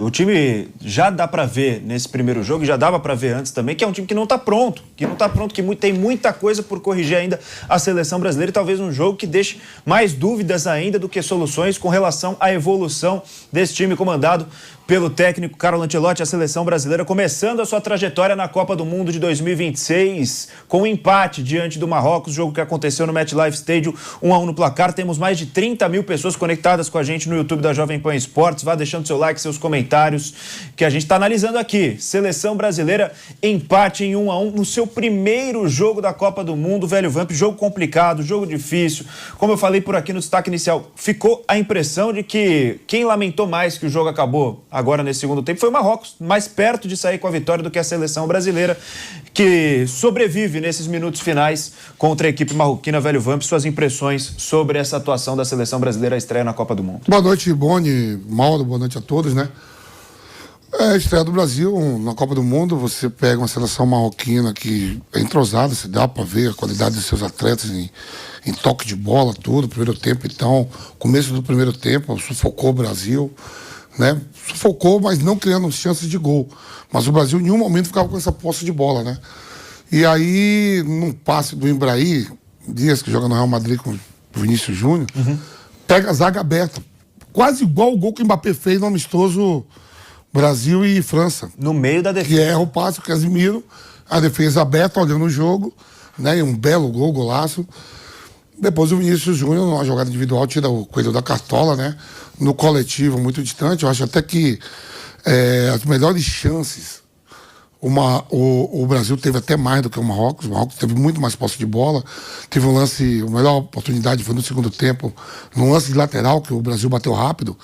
O time já dá para ver nesse primeiro jogo, já dava para ver antes também, que é um time que não está pronto, que tem muita coisa por corrigir ainda a seleção brasileira e talvez um jogo que deixe mais dúvidas ainda do que soluções com relação à evolução desse time comandado pelo técnico Carlo Ancelotti. A seleção brasileira começando a sua trajetória na Copa do Mundo de 2026 com um empate diante do Marrocos, jogo que aconteceu no MetLife Stadium, 1-1 no placar. Temos mais de 30 mil pessoas conectadas com a gente no YouTube da Jovem Pan Esportes. Vá deixando seu like, seus comentários, que a gente está analisando aqui. Seleção brasileira, empate em 1-1 no seu primeiro jogo da Copa do Mundo, velho Vamp. Jogo complicado, jogo difícil. Como eu falei por aqui no destaque inicial, ficou a impressão de que quem lamentou mais que o jogo acabou agora nesse segundo tempo foi o Marrocos, mais perto de sair com a vitória do que a seleção brasileira, que sobrevive nesses minutos finais contra a equipe marroquina. Velho Vamp, suas impressões sobre essa atuação da seleção brasileira à estreia na Copa do Mundo. Boa noite, Boni, Mauro, boa noite a todos, né? A estreia do Brasil na Copa do Mundo, você pega uma seleção marroquina que é entrosada, se dá para ver a qualidade dos seus atletas em toque de bola, tudo, primeiro tempo. Então, começo do primeiro tempo, sufocou o Brasil, né? Sufocou, mas não criando chances de gol. Mas o Brasil em nenhum momento ficava com essa posse de bola, né? E aí, num passe do Ibrahim Dias, que joga no Real Madrid com o Vinícius Júnior, pega a zaga aberta. Quase igual o gol que o Mbappé fez no amistoso Brasil e França. No meio da defesa. Que erra o passe, o Casemiro, a defesa aberta, olhando o jogo, né? E um belo gol, golaço. Depois o Vinícius Júnior, numa jogada individual, tira o coelho da cartola, né? No coletivo, muito distante. Eu acho até que as melhores chances, o Brasil teve até mais do que o Marrocos. O Marrocos teve muito mais posse de bola. Teve um lance, a melhor oportunidade foi no segundo tempo, num lance de lateral, que o Brasil bateu rápido,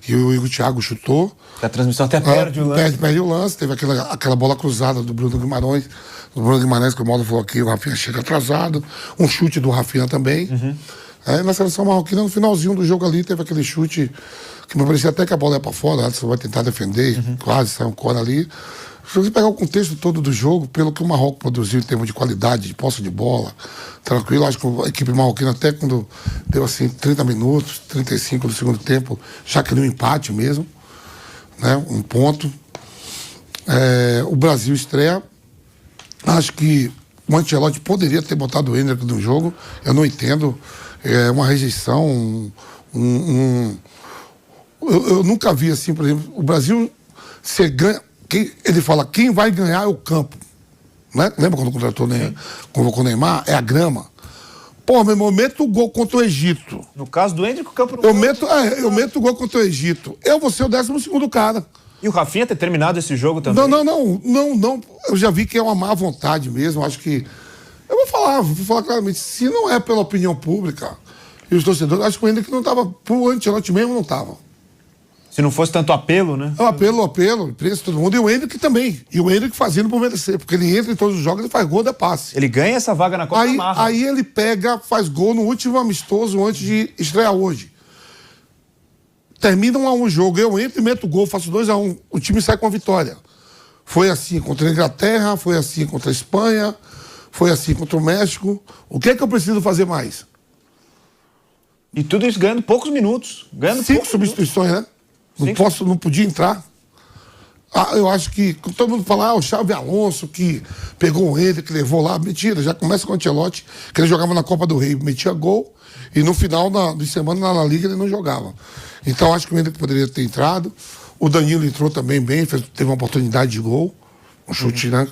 e o Igor Thiago chutou. A transmissão até perde o lance. Perde o lance. Teve aquela bola cruzada do Bruno Guimarães, que o Mauro falou aqui, o Rafinha chega atrasado. Um chute do Rafinha também. Na seleção marroquina, no finalzinho do jogo ali, teve aquele chute que me parecia até que a bola ia pra fora, você vai tentar defender, quase saiu um cor ali. Se você pegar o contexto todo do jogo, pelo que o Marrocos produziu em termos de qualidade, de posse de bola, tranquilo, acho que a equipe marroquina até quando deu assim 30 minutos, 35 do segundo tempo, já queria um empate mesmo, né? Um ponto. O Brasil estreia. Acho que o Ancelotti poderia ter botado o Hendrick no jogo, eu não entendo. É uma rejeição, eu nunca vi assim, por exemplo, o Brasil, você ganha, ele fala, quem vai ganhar é o campo. Né? Lembra quando convocou o Neymar? É a grama. Pô, meu irmão, eu meto o gol contra o Egito. No caso do Hendrick, o campo não... Eu meto o gol contra o Egito. Eu vou ser o 12º cara. E o Rafinha ter terminado esse jogo também? Não. Eu já vi que é uma má vontade mesmo. Acho que... Eu vou falar claramente. Se não é pela opinião pública e os torcedores, acho que o Hendrick não estava... Pro Ancelotti mesmo não estava. Se não fosse tanto apelo, né? Apelo, imprensa, todo mundo. E o Hendrick também. E o Hendrick fazendo por merecer. Porque ele entra em todos os jogos e faz gol da passe. Ele ganha essa vaga na Copa Marra. Aí ele faz gol no último amistoso antes de estrear hoje. Termina 1-1 o jogo, eu entro e meto o gol, faço 2-1. O time sai com a vitória. Foi assim contra a Inglaterra, foi assim contra a Espanha, foi assim contra o México. O que é que eu preciso fazer mais? E tudo isso ganhando poucos minutos. 5 substituições, né? Não podia entrar. Eu acho que todo mundo fala, o Xavi Alonso que pegou o Hendrick, que levou lá. Mentira, já começa com o Ancelotti, que ele jogava na Copa do Rei, metia gol, e no final de semana na La Liga ele não jogava. Então acho que o Hendrick poderia ter entrado. O Danilo entrou também bem, teve uma oportunidade de gol, um chute, né?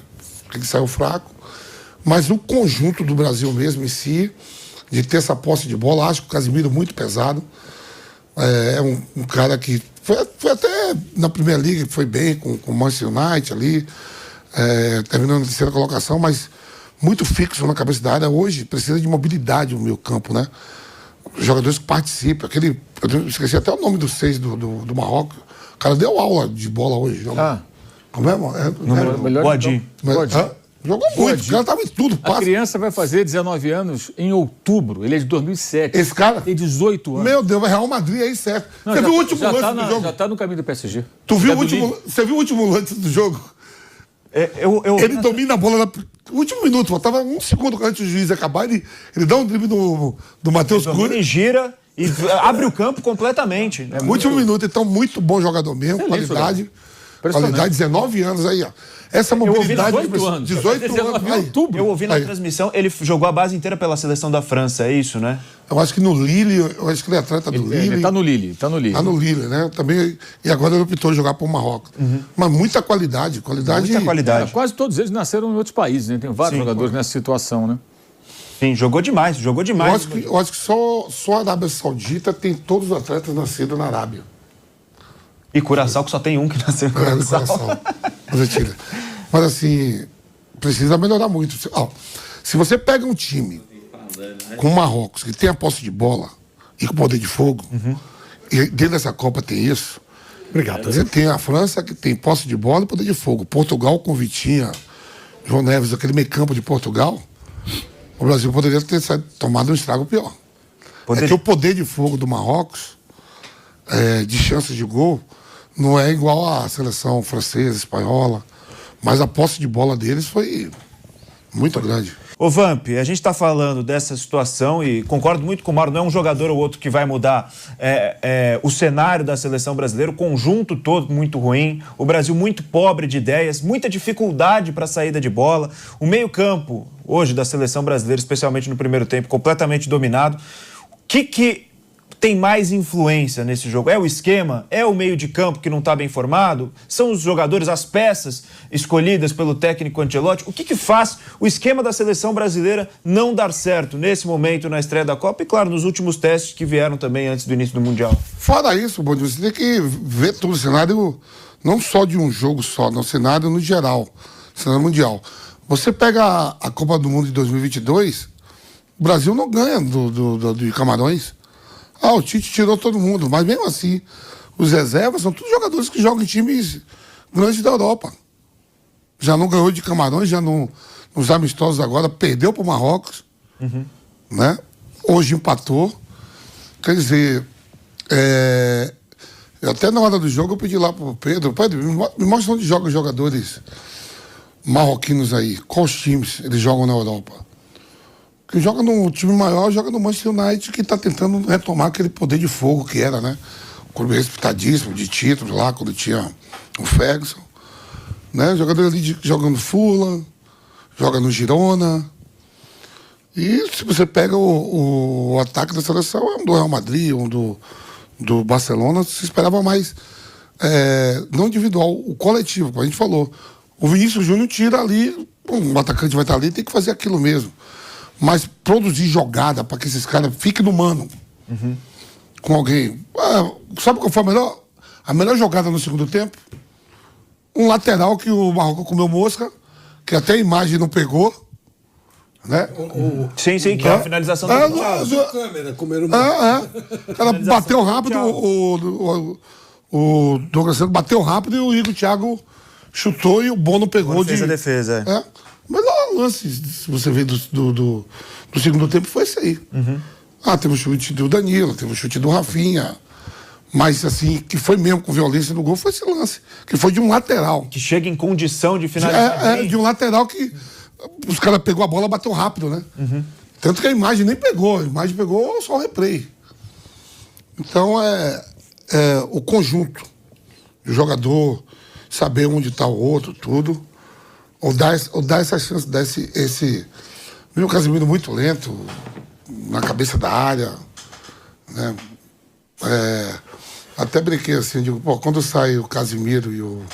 Que saiu fraco. Mas o conjunto do Brasil mesmo em si, de ter essa posse de bola, acho que o Casemiro muito pesado. É um cara que foi até na Primeira Liga, foi bem com o Manchester United ali, terminando na terceira colocação, mas muito fixo na cabeça da área. Hoje precisa de mobilidade no meio campo, né? Jogadores que participam. Eu esqueci até o nome dos 6 do Marrocos. O cara deu aula de bola hoje. Como é, mano? Melhor Boadi. Jogou muito, o cara tava em tudo. A criança vai fazer 19 anos em outubro. Ele é de 2007. Esse cara? Tem 18 anos. Meu Deus, Real Madrid aí, certo. Não, você viu o último lance do jogo? Já tá no caminho do PSG. Você viu o último lance do jogo? Ele domina a bola no último minuto, faltava 1 segundo antes do juiz acabar, ele dá um drible do Matheus Cunha. Ele gira E abre o campo completamente. Último minuto, então, muito bom jogador mesmo, qualidade. Qualidade, 19 anos aí, ó. Essa mobilidade... 18 anos. 18 anos. Aí. Eu ouvi na transmissão, ele jogou a base inteira pela seleção da França, é isso, né? Eu acho que no Lille, eu acho que ele é atleta do Lille. Ele tá no Lille. Tá no Lille, né? Também, e agora ele optou jogar para o Marrocos. Mas muita qualidade. Muita qualidade. Quase todos eles nasceram em outros países, né? Tem vários jogadores nessa situação, né? Sim, jogou demais. Eu acho que só a Arábia Saudita tem todos os atletas nascidos na Arábia. E Curaçao, que só tem um que nasceu em Curaçao. Mas assim, precisa melhorar muito. Se você pega um time com o Marrocos, que tem a posse de bola e com poder de fogo, e dentro dessa Copa tem isso. Obrigado. Você tem a França, que tem posse de bola e poder de fogo. Portugal com Vitinha, João Neves, aquele meio campo de Portugal, o Brasil poderia ter tomado um estrago pior. É que o poder de fogo do Marrocos, de chances de gol, não é igual à seleção francesa, espanhola, mas a posse de bola deles foi muito grande. Ô Vamp, a gente está falando dessa situação e concordo muito com o Mauro, não é um jogador ou outro que vai mudar o cenário da seleção brasileira, o conjunto todo muito ruim, o Brasil muito pobre de ideias, muita dificuldade para a saída de bola, o meio-campo hoje da seleção brasileira, especialmente no primeiro tempo, completamente dominado. O que tem mais influência nesse jogo? É o esquema? É o meio de campo que não está bem formado? São os jogadores, as peças escolhidas pelo técnico Ancelotti? O que faz o esquema da seleção brasileira não dar certo nesse momento na estreia da Copa e, claro, nos últimos testes que vieram também antes do início do Mundial? Fora isso, Bom, você tem que ver todo o cenário, não só de um jogo só, no cenário no geral, cenário mundial. Você pega a Copa do Mundo de 2022, o Brasil não ganha de Camarões. O Tite tirou todo mundo, mas mesmo assim, os reservas são todos jogadores que jogam em times grandes da Europa. Já não ganhou de Camarões, já não, nos amistosos agora, perdeu para o Marrocos, né? Hoje empatou. Quer dizer, até na hora do jogo eu pedi lá para o Pedro, me mostra onde jogam os jogadores marroquinos aí, quais times eles jogam na Europa. Quem joga no time maior joga no Manchester United, que está tentando retomar aquele poder de fogo que era, né? O clube respeitadíssimo de títulos lá, quando tinha o Ferguson. Né? Jogador ali jogando Fulham, joga no Girona. E se você pega o ataque da seleção, é um do Real Madrid, um do Barcelona, se esperava mais, não individual, o coletivo, como a gente falou. O Vinícius Júnior tira ali, o atacante vai estar ali, tem que fazer aquilo mesmo. Mas produzir jogada para que esses caras fiquem no mano com alguém. Sabe qual foi a melhor jogada no segundo tempo? Um lateral que o Marrocos comeu mosca, que até a imagem não pegou. Né? Sim, que é a finalização do câmera, comeram O cara bateu rápido, o Douglas Santos bateu rápido e o Igor Thiago chutou e o Bono pegou fez a defesa. Mas o lance, se você vê do segundo tempo, foi esse aí. Teve o chute do Danilo, teve o chute do Rafinha. Mas, assim, que foi mesmo com violência no gol, foi esse lance. Que foi de um lateral. Que chega em condição de finalizar. De um lateral que os caras pegou a bola e bateu rápido, né? Tanto que a imagem nem pegou. A imagem pegou só o replay. Então, o conjunto do jogador, saber onde está o outro, tudo. Ou dar essa chance, dar esse... Viu o Casemiro muito lento, na cabeça da área, né? Até brinquei assim, digo, quando sai o Casemiro e o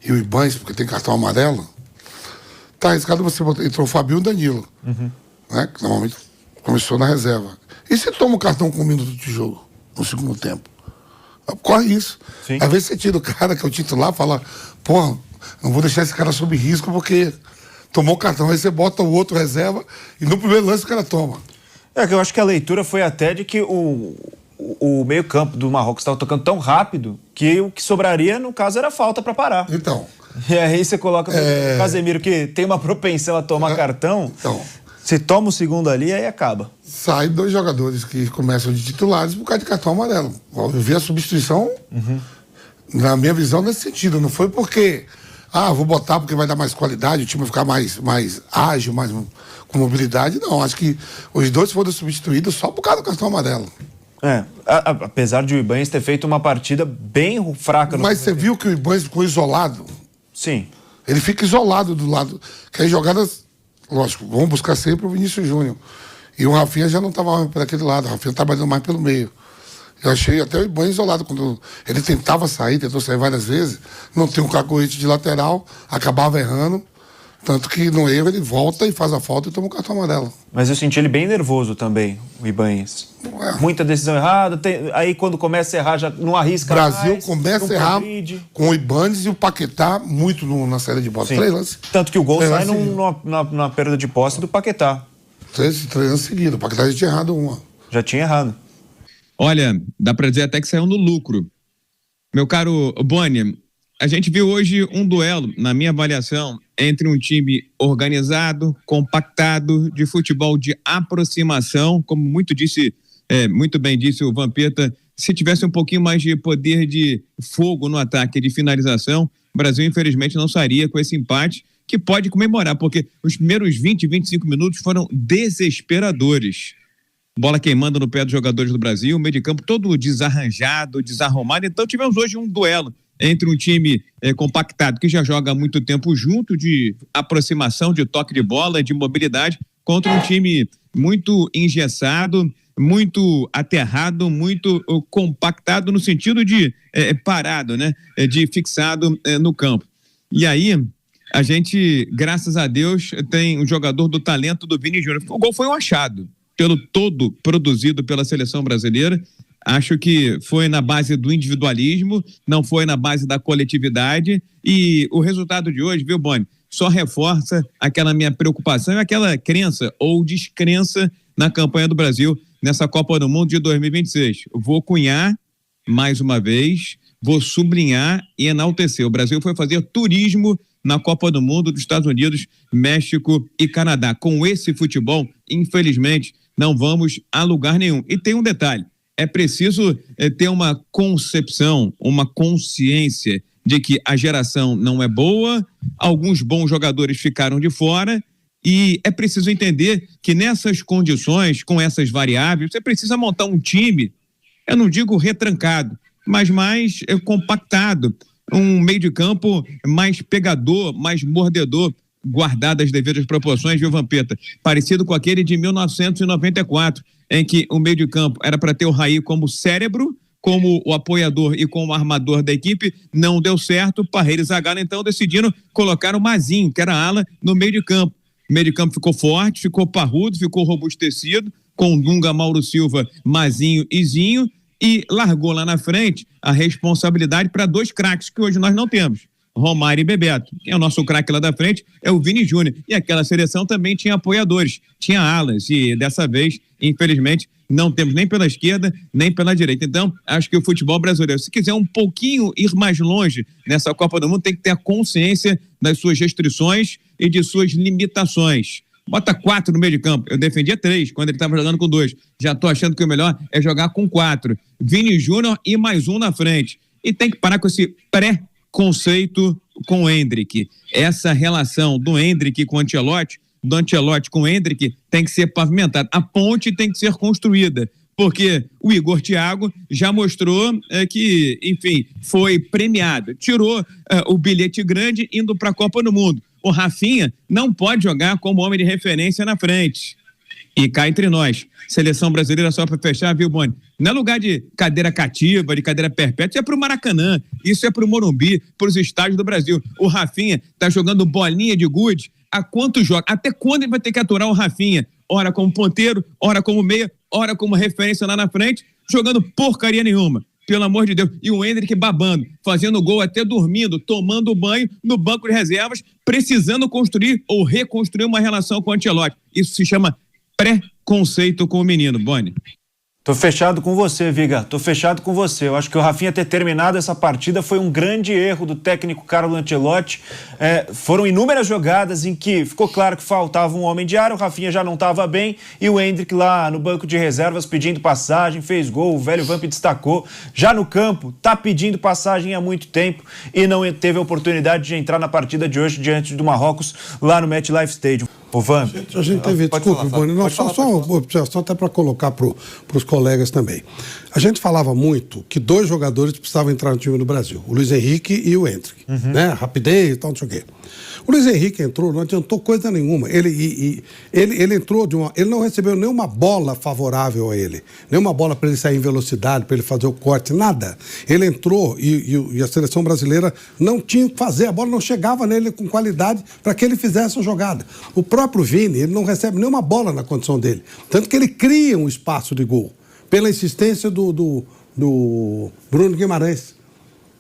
Ibañez, porque tem cartão amarelo, tá arriscado você botar, entrou o Fabinho e o Danilo, né? Que normalmente começou na reserva. E se toma o cartão com 1 minuto de jogo, no segundo tempo? Corre isso. Sim. Às vezes você tira o cara que é o titular, fala, não vou deixar esse cara sob risco porque tomou o cartão. Aí você bota o outro reserva e no primeiro lance o cara toma. Que eu acho que a leitura foi até de que o meio-campo do Marrocos estava tocando tão rápido que o que sobraria, no caso, era falta para parar. Então. E aí você coloca o Casemiro, que tem uma propensão a tomar cartão. Então. Você toma o segundo ali, aí acaba. Sai 2 jogadores que começam de titulares por causa de cartão amarelo. Eu vi a substituição, na minha visão, nesse sentido. Não foi porque vou botar porque vai dar mais qualidade, o time vai ficar mais ágil, mais com mobilidade. Não, acho que os dois foram substituídos só por causa do cartão amarelo. Apesar de o Ibanez ter feito uma partida bem fraca. Mas você viu que o Ibanez ficou isolado? Sim. Ele fica isolado do lado. Que as jogadas, lógico, vão buscar sempre o Vinícius Júnior. E o Rafinha já não estava mais por aquele lado, o Rafinha estava indo mais pelo meio. Eu achei até o Ibanez isolado. Quando ele tentou sair várias vezes, não tem um cacoete de lateral, acabava errando. Tanto que no erro ele volta e faz a falta e toma o cartão amarelo. Mas eu senti ele bem nervoso também, o Ibanez. Muita decisão errada, aí quando começa a errar já não arrisca mais. O Brasil começa a errar com o Ibanez e o Paquetá muito na saída de bola. 3 lances. Tanto que o gol sai numa perda de posse do Paquetá. 3 lances seguidos. O Paquetá já tinha errado uma. Já tinha errado. Olha, dá pra dizer até que saiu no lucro. Meu caro Boni, a gente viu hoje um duelo, na minha avaliação, entre um time organizado, compactado, de futebol de aproximação, como muito bem disse o Vampeta, se tivesse um pouquinho mais de poder de fogo no ataque, de finalização, o Brasil infelizmente não sairia com esse empate, que pode comemorar, porque os primeiros 20, 25 minutos foram desesperadores. Bola queimando no pé dos jogadores do Brasil, meio de campo todo desarranjado, desarrumado. Então tivemos hoje um duelo entre um time compactado, que já joga há muito tempo junto, de aproximação, de toque de bola, de mobilidade, contra um time muito engessado, muito aterrado, muito compactado no sentido de parado, né? De fixado no campo. E aí, a gente, graças a Deus, tem um jogador do talento do Vini Júnior. O gol foi um achado, pelo todo produzido pela seleção brasileira. Acho que foi na base do individualismo, não foi na base da coletividade, e o resultado de hoje, viu, Boni, só reforça aquela minha preocupação e aquela crença ou descrença na campanha do Brasil nessa Copa do Mundo de 2026. Vou cunhar mais uma vez, vou sublinhar e enaltecer. O Brasil foi fazer turismo na Copa do Mundo dos Estados Unidos, México e Canadá. Com esse futebol, infelizmente, não vamos a lugar nenhum. E tem um detalhe, é preciso ter uma concepção, uma consciência de que a geração não é boa, alguns bons jogadores ficaram de fora, e é preciso entender que nessas condições, com essas variáveis, você precisa montar um time, eu não digo retrancado, mas mais compactado, um meio de campo mais pegador, mais mordedor, guardado as devidas proporções, viu, Vampeta? Parecido com aquele de 1994, em que o meio de campo era para ter o Raí como cérebro, como o apoiador e como armador da equipe. Não deu certo, Parreira e Zagallo então decidiram colocar o Mazinho, que era ala, no meio de campo. O meio de campo ficou forte, ficou parrudo, ficou robustecido, com Dunga, Mauro Silva, Mazinho e Zinho, e largou lá na frente a responsabilidade para 2 craques que hoje nós não temos, Romário e Bebeto. Quem é o nosso craque lá da frente é o Vini Júnior. E aquela seleção também tinha apoiadores, tinha alas, e dessa vez, infelizmente, não temos nem pela esquerda, nem pela direita. Então, acho que o futebol brasileiro, se quiser um pouquinho ir mais longe nessa Copa do Mundo, tem que ter a consciência das suas restrições e de suas limitações. Bota 4 no meio de campo. Eu defendia 3 quando ele estava jogando com 2. Já estou achando que o melhor é jogar com 4. Vini Júnior e mais um na frente. E tem que parar com esse pré-conceito com o Endrick. Essa relação do Endrick com o Ancelotti, do Ancelotti com o Endrick, tem que ser pavimentada. A ponte tem que ser construída, porque o Igor Thiago já mostrou que, enfim, foi premiado. Tirou o bilhete grande indo para a Copa do Mundo. O Rafinha não pode jogar como homem de referência na frente. E cá entre nós, seleção brasileira, só para fechar, viu, Boni? Não é lugar de cadeira cativa, de cadeira perpétua, isso é pro Maracanã, isso é pro Morumbi, pros estádios do Brasil. O Rafinha tá jogando bolinha de gude, há quanto joga? Até quando ele vai ter que aturar o Rafinha? Ora como ponteiro, ora como meia, ora como referência lá na frente, jogando porcaria nenhuma. Pelo amor de Deus. E o Endrick babando, fazendo gol até dormindo, tomando banho no banco de reservas, precisando construir ou reconstruir uma relação com o Ancelotti. Isso se chama pré-conceito com o menino, Boni. Tô fechado com você, Viga. Tô fechado com você. Eu acho que o Rafinha ter terminado essa partida foi um grande erro do técnico Carlo Ancelotti. Foram inúmeras jogadas em que ficou claro que faltava um homem de área, o Rafinha já não estava bem e o Endrick lá no banco de reservas pedindo passagem, fez gol, o velho Vamp destacou. Já no campo, tá pedindo passagem há muito tempo e não teve a oportunidade de entrar na partida de hoje diante do Marrocos lá no MetLife Stadium. Ô, Vamp. A gente teve, desculpe, Boni, só até para colocar para os colegas também. A gente falava muito que 2 jogadores precisavam entrar no time do Brasil, o Luiz Henrique e o Endrick, né? Rapidez e tal, não sei o quê. O Luiz Henrique entrou, não adiantou coisa nenhuma. Ele entrou ele não recebeu nenhuma bola favorável a ele, nenhuma bola para ele sair em velocidade, para ele fazer o corte, nada. Ele entrou e a seleção brasileira não tinha o que fazer, a bola não chegava nele com qualidade para que ele fizesse a jogada. O próprio Vini, ele não recebe nenhuma bola na condição dele, tanto que ele cria um espaço de gol pela insistência do Bruno Guimarães.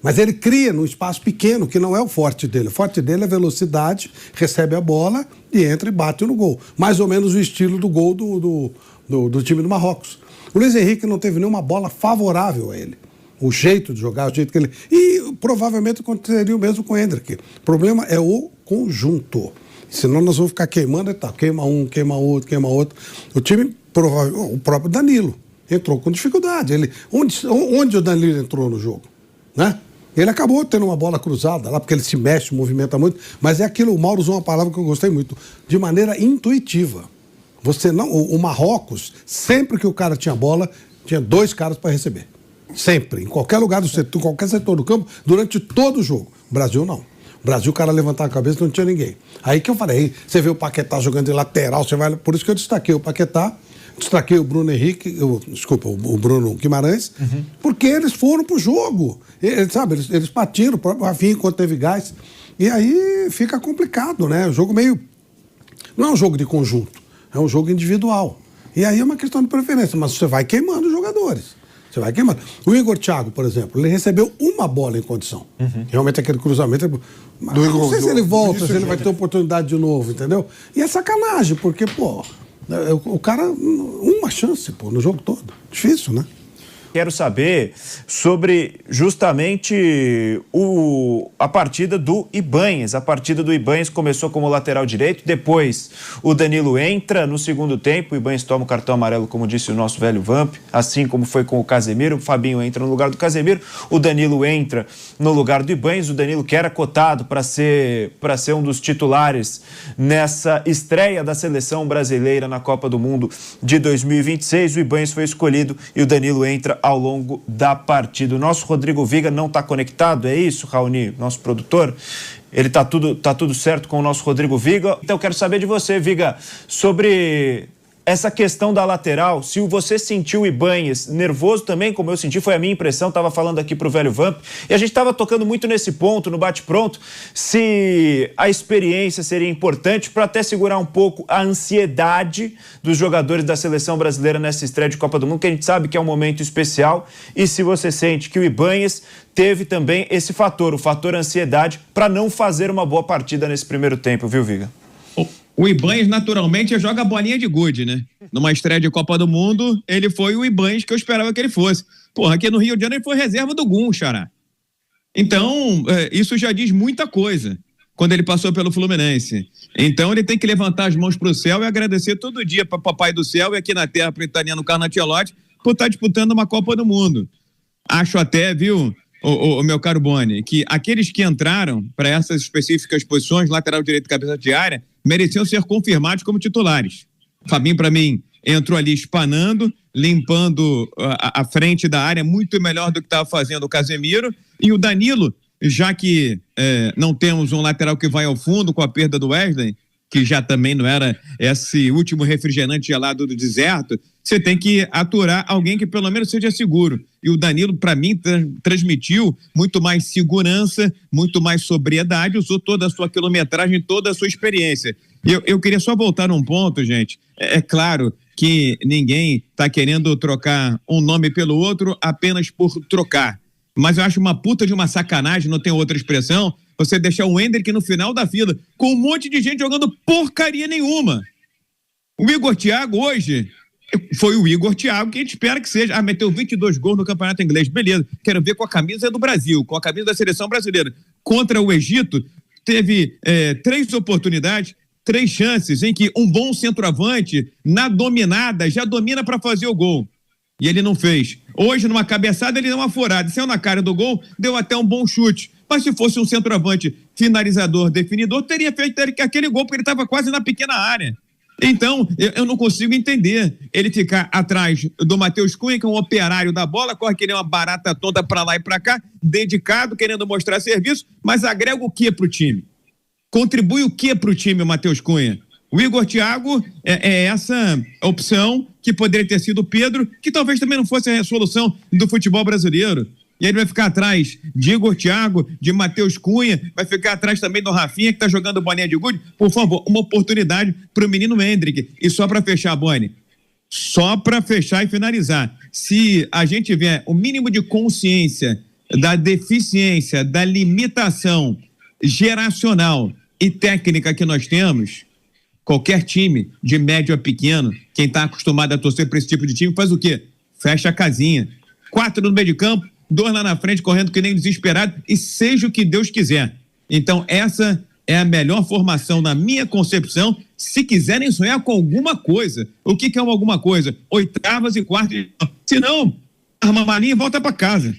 Mas ele cria num espaço pequeno, que não é o forte dele. O forte dele é velocidade, recebe a bola e entra e bate no gol. Mais ou menos o estilo do gol do time do Marrocos. O Luiz Henrique não teve nenhuma bola favorável a ele. O jeito de jogar, o jeito que ele... E provavelmente aconteceria o mesmo com o Endrick. O problema é o conjunto. Senão nós vamos ficar queimando e tal. Queima um, queima outro. O time, o próprio Danilo, entrou com dificuldade. Onde o Danilo entrou no jogo? Né? Ele acabou tendo uma bola cruzada lá, porque ele se mexe, movimenta muito, mas é aquilo, o Mauro usou uma palavra que eu gostei muito, de maneira intuitiva. O Marrocos, sempre que o cara tinha bola, tinha 2 caras para receber. Sempre, em qualquer lugar do setor, qualquer setor do campo, durante todo o jogo. O Brasil não. O Brasil, o cara levantava a cabeça e não tinha ninguém. Aí que eu falei, você vê o Paquetá jogando de lateral, por isso que eu destaquei o Paquetá, destaquei o Bruno Henrique, o Bruno Guimarães, porque eles foram pro jogo. Eles partiram, o próprio Rafinha, enquanto teve gás. E aí fica complicado, né? O jogo meio... Não é um jogo de conjunto, é um jogo individual. E aí é uma questão de preferência, mas você vai queimando os jogadores. Você vai queimando. O Igor Thiago, por exemplo, ele recebeu uma bola em condição. Realmente aquele cruzamento... Não sei se ele volta, se ele vai ter oportunidade de novo, entendeu? E é sacanagem, porque, pô... O cara, uma chance, pô, no jogo todo. Difícil, né? Quero saber sobre justamente a partida do Ibanhez. A partida do Ibanhez começou como lateral direito, depois o Danilo entra no segundo tempo, o Ibanhez toma o cartão amarelo, como disse o nosso velho Vamp, assim como foi com o Casemiro, o Fabinho entra no lugar do Casemiro, o Danilo entra no lugar do Ibanhez, o Danilo que era cotado para ser um dos titulares nessa estreia da seleção brasileira na Copa do Mundo de 2026, o Ibanhez foi escolhido e o Danilo entra ao longo da partida. O nosso Rodrigo Viga não está conectado, é isso, Raoni, nosso produtor? Ele tá tudo certo com o nosso Rodrigo Viga. Então eu quero saber de você, Viga, sobre essa questão da lateral, se você sentiu o Ibanhez nervoso também, como eu senti, foi a minha impressão, estava falando aqui pro velho Vamp, e a gente estava tocando muito nesse ponto, no bate-pronto, se a experiência seria importante para até segurar um pouco a ansiedade dos jogadores da seleção brasileira nessa estreia de Copa do Mundo, que a gente sabe que é um momento especial, e se você sente que o Ibanhez teve também esse fator, o fator ansiedade, para não fazer uma boa partida nesse primeiro tempo, viu, Viga? O Ibanhez, naturalmente, joga a bolinha de gude, né? Numa estreia de Copa do Mundo, ele foi o Ibanhez que eu esperava que ele fosse. Porra, aqui no Rio de Janeiro ele foi reserva do Gum, xará. Então, isso já diz muita coisa quando ele passou pelo Fluminense. Então, ele tem que levantar as mãos pro céu e agradecer todo dia para Papai do Céu e aqui na terra pro italiano Carlo Ancelotti por estar disputando uma Copa do Mundo. Acho até, viu, o meu caro Boni, que aqueles que entraram para essas específicas posições, lateral direito e cabeça de área, mereciam ser confirmados como titulares. Fabinho, para mim, entrou ali espanando, limpando a frente da área muito melhor do que estava fazendo o Casemiro. E o Danilo, já que não temos um lateral que vai ao fundo com a perda do Wesley, que já também não era esse último refrigerante gelado do deserto, você tem que aturar alguém que pelo menos seja seguro. E o Danilo, para mim, transmitiu muito mais segurança, muito mais sobriedade, usou toda a sua quilometragem, toda a sua experiência. Eu queria só voltar num ponto, gente. É claro que ninguém está querendo trocar um nome pelo outro apenas por trocar. Mas eu acho uma puta de uma sacanagem, não tem outra expressão, você deixar o Endrick no final da fila, com um monte de gente jogando porcaria nenhuma. O Igor Thiago hoje foi o Igor Thiago, que a gente espera que seja. Meteu 22 gols no Campeonato Inglês, beleza. Quero ver com a camisa do Brasil, com a camisa da Seleção Brasileira. Contra o Egito, teve 3 oportunidades, 3 chances em que um bom centroavante, na dominada, já domina para fazer o gol. E ele não fez. Hoje, numa cabeçada, ele deu uma furada. Saiu na cara do gol, deu até um bom chute. Mas se fosse um centroavante finalizador, definidor, teria feito aquele gol, porque ele estava quase na pequena área. Então, eu não consigo entender ele ficar atrás do Matheus Cunha, que é um operário da bola, corre que ele é uma barata tonta para lá e para cá, dedicado, querendo mostrar serviço, mas agrega o que pro time? Contribui o que pro time, o Matheus Cunha? O Igor Thiago é essa opção que poderia ter sido o Pedro, que talvez também não fosse a resolução do futebol brasileiro. E aí ele vai ficar atrás de Igor Thiago, de Matheus Cunha, vai ficar atrás também do Rafinha, que está jogando bolinha de gude. Por favor, uma oportunidade para o menino Hendrick. E só para fechar, Boni, só para fechar e finalizar, se a gente tiver o mínimo de consciência da deficiência, da limitação geracional e técnica que nós temos, qualquer time de médio a pequeno, quem está acostumado a torcer para esse tipo de time, faz o quê? Fecha a casinha. 4 no meio de campo, 2 lá na frente, correndo que nem desesperado, e seja o que Deus quiser. Então, essa é a melhor formação, na minha concepção, se quiserem sonhar com alguma coisa. O que é alguma coisa? 8ª e 4ª. Se não, arma a malinha e volta para casa.